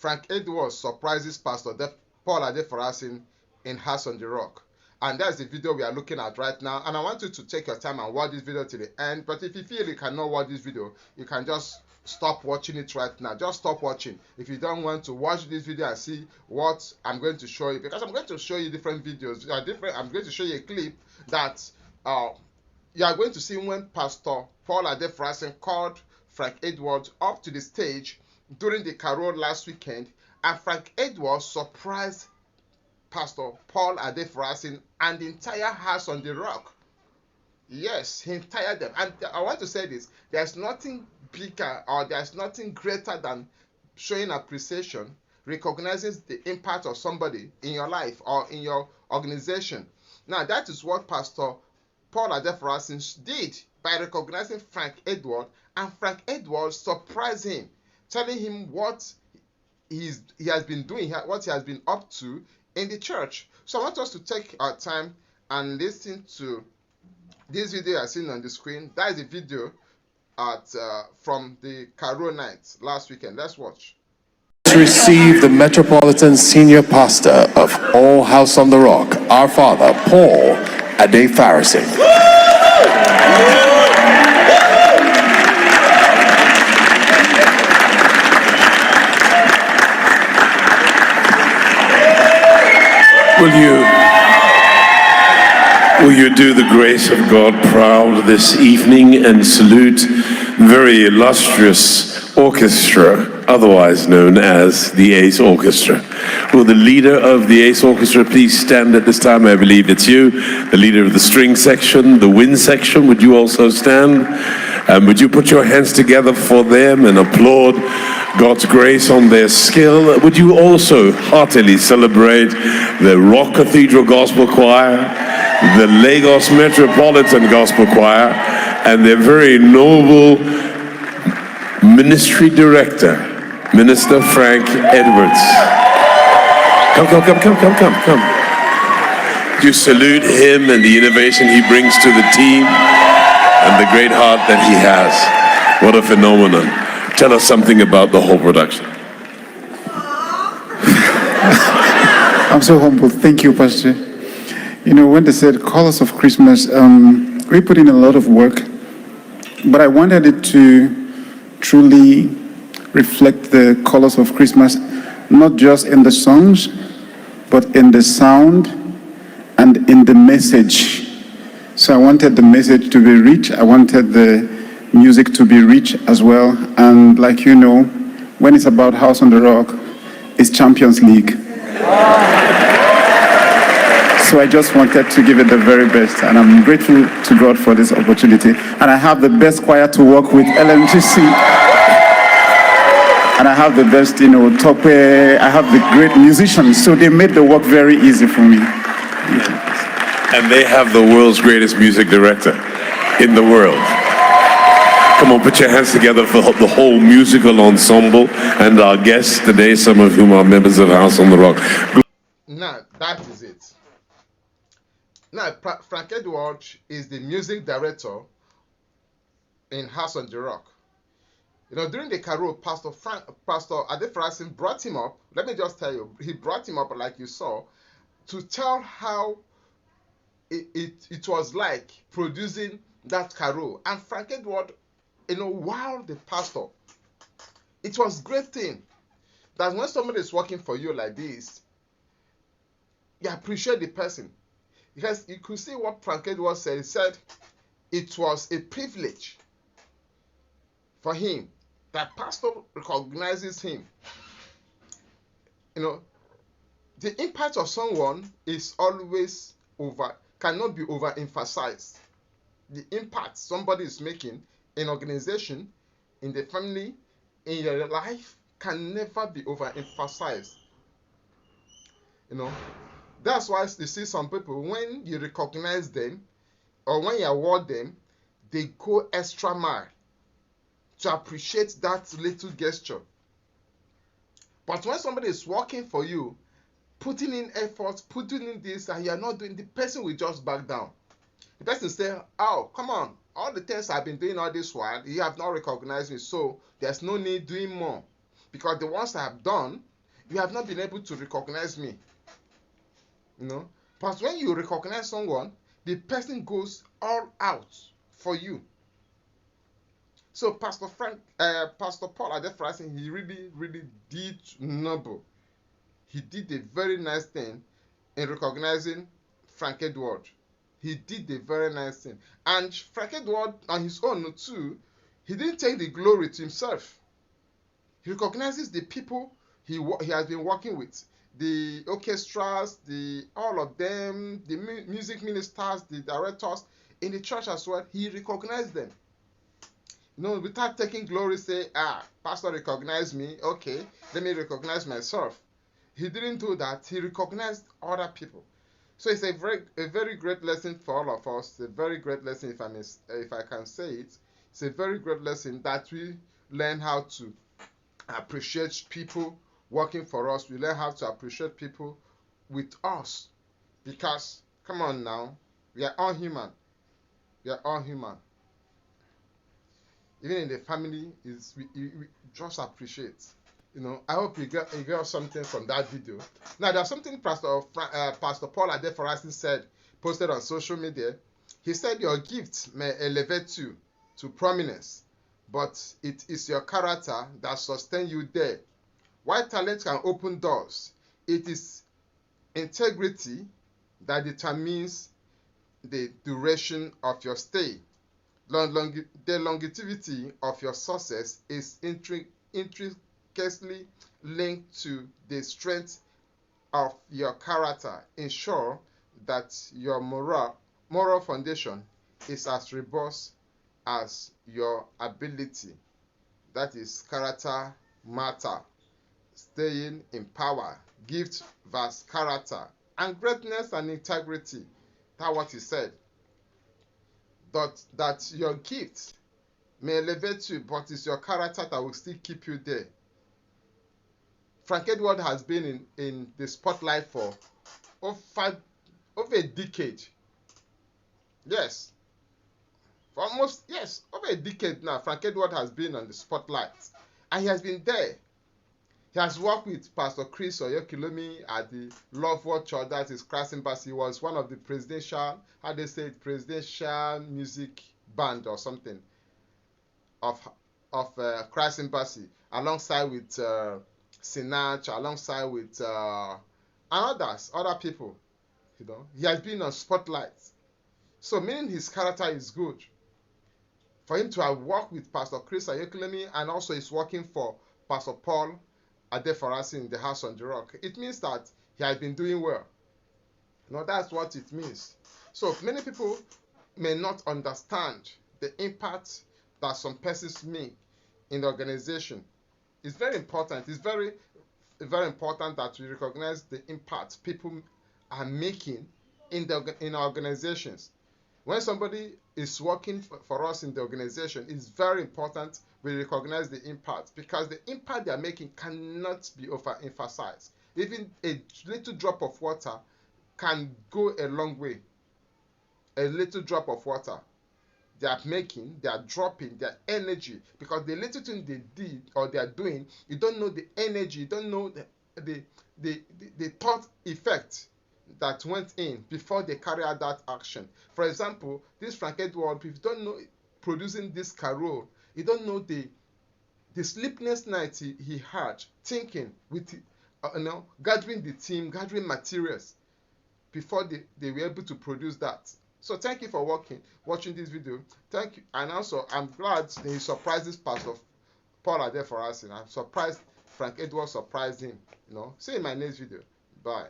Frank Edwards surprises Pastor Paul Adefarasin in House on the Rock. And that's the video we are looking at right now. And I want you to take your time and watch this video to the end. But if you feel you cannot watch this video, you can just stop watching it right now. Just stop watching. If you don't want to watch this video and see what I'm going to show you, because I'm going to show you different videos. I'm going to show you a clip that you are going to see when Pastor Paul Adefarasin called Frank Edwards up to the stage during the carol last weekend, and Frank Edwards surprised Pastor Paul Adefarasin and the entire House on the Rock. Yes, he entire them. And I want to say this: there's nothing bigger or there's nothing greater than showing appreciation, recognizing the impact of somebody in your life or in your organization. Now, that is what Pastor Paul Adefarasin did by recognizing Frank Edwards, and Frank Edwards surprised him, telling him what he has been doing, what he has been up to in the church. So I want us to take our time and listen to this video you're seeing on the screen. That is a video from the carol night last weekend. Let's watch. To receive the Metropolitan Senior Pastor of All House on the Rock, our Father, Paul Adefarasin. Will you do the grace of God proud this evening and salute very illustrious orchestra, otherwise known as the Ace Orchestra. Will the leader of the Ace Orchestra please stand at this time? I believe it's you. The leader of the string section, the wind section, would you also stand? Would you put your hands together for them and applaud God's grace on their skill? Would you also heartily celebrate the Rock Cathedral Gospel Choir, the Lagos Metropolitan Gospel Choir, and their very noble ministry director, Minister Frank Edwards. Come. You salute him and the innovation he brings to the team and the great heart that he has. What a phenomenon. Tell us something about the whole production. I'm so humbled. Thank you, Pastor. You know, when they said Colors of Christmas, we put in a lot of work, but I wanted it to truly reflect the colors of Christmas, not just in the songs, but in the sound and in the message. So I wanted the message to be rich. I wanted the music to be rich as well. And like you know, when it's about House on the Rock, it's Champions League. So I just wanted to give it the very best, and I'm grateful to God for this opportunity. And I have the best choir to work with, LMGC. And I have the best, Tope. I have the great musicians, so they made the work very easy for me. And they have the world's greatest music director in the world. Come on, put your hands together for the whole musical ensemble and our guests today, some of whom are members of House on the Rock. Now, that is it. Now, Frank Edwards is the music director in House on the Rock. During the carol, Pastor Adefarasin brought him up. Let me just tell you, he brought him up, like you saw, to tell how it was like producing that carol. And Frank Edwards, wow, the pastor. It was a great thing that when somebody is working for you like this, you appreciate the person. Because you could see what Frank Edwards said. He said it was a privilege for him that pastor recognizes him. The impact of someone is always cannot be overemphasized. The impact somebody is making in organization, in the family, in your life can never be overemphasized. That's why you see some people, when you recognize them or when you award them, they go extra mile to appreciate that little gesture. But when somebody is working for you, putting in effort, putting in this, and you're not doing, the person will just back down. The person say, oh, come on, all the things I've been doing all this while, you have not recognized me, so there's no need doing more. Because the ones I have done, you have not been able to recognize me. You know, but when you recognize someone, the person goes all out for you. So Pastor Paul Adefarasin, he really did noble. He did a very nice thing in recognizing Frank Edward. He did a very nice thing. And Frank Edward, on his own too, he didn't take the glory to himself. He recognizes the people he has been working with, the orchestras, all of them, the music ministers, the directors in the church as well. He recognized them. You know, without taking glory, say, pastor recognized me, okay, let me recognize myself. He didn't do that. He recognized other people. So it's a very great lesson for all of us. A very great lesson, if I can say it. It's a very great lesson that we learn how to appreciate people working for us. We learn how to appreciate people with us, because come on now, we are all human. We are all human. Even in the family, we just appreciate. You know, I hope you got something from that video. Now, there's something Pastor Paul Adefarasin said, posted on social media. He said, your gift may elevate you to prominence, but it is your character that sustains you there. While talent can open doors, it is integrity that determines the duration of your stay. The longevity of your success is intricately linked to the strength of your character. Ensure that your moral foundation is as robust as your ability. That is character matter. Staying in power, gift versus character, and greatness and integrity. That's what he said. That your gift may elevate you, but it's your character that will still keep you there. Frank Edward has been in the spotlight for over a decade. Yes. For almost, yes, over a decade now, Frank Edward has been on the spotlight. And he has been there. He has worked with Pastor Chris Oyekilomi at the Love World Church, that is Christ Embassy. He was one of the presidential music band or something of Christ Embassy, alongside with Sinach, alongside with and other people. You know, he has been on spotlight. So meaning his character is good. For him to have worked with Pastor Chris Oyekilomi, and also is working for Pastor Paul Adefarasin in the House on the Rock, it means that he has been doing well. You know, that's what it means. So many people may not understand the impact that some persons make in the organization. It's very important. It's very important that we recognize the impact people are making in our organizations. When somebody is working for us in the organization, it's very important we recognize the impact, because the impact they are making cannot be overemphasized. Even a little drop of water can go a long way. A little drop of water they are making, they are dropping their energy, because the little thing they did or they are doing, you don't know the energy, you don't know the thought effect that went in before they carry out that action. For example, this Frank Edward, if you don't know producing this carol, you don't know the sleepless night he had thinking with gathering the team, gathering materials before they were able to produce that. So thank you for watching this video. Thank you. And also, I'm glad that he surprised this Pastor Paul Adefarasin. I'm surprised Frank Edward surprised him. See you in my next video. Bye.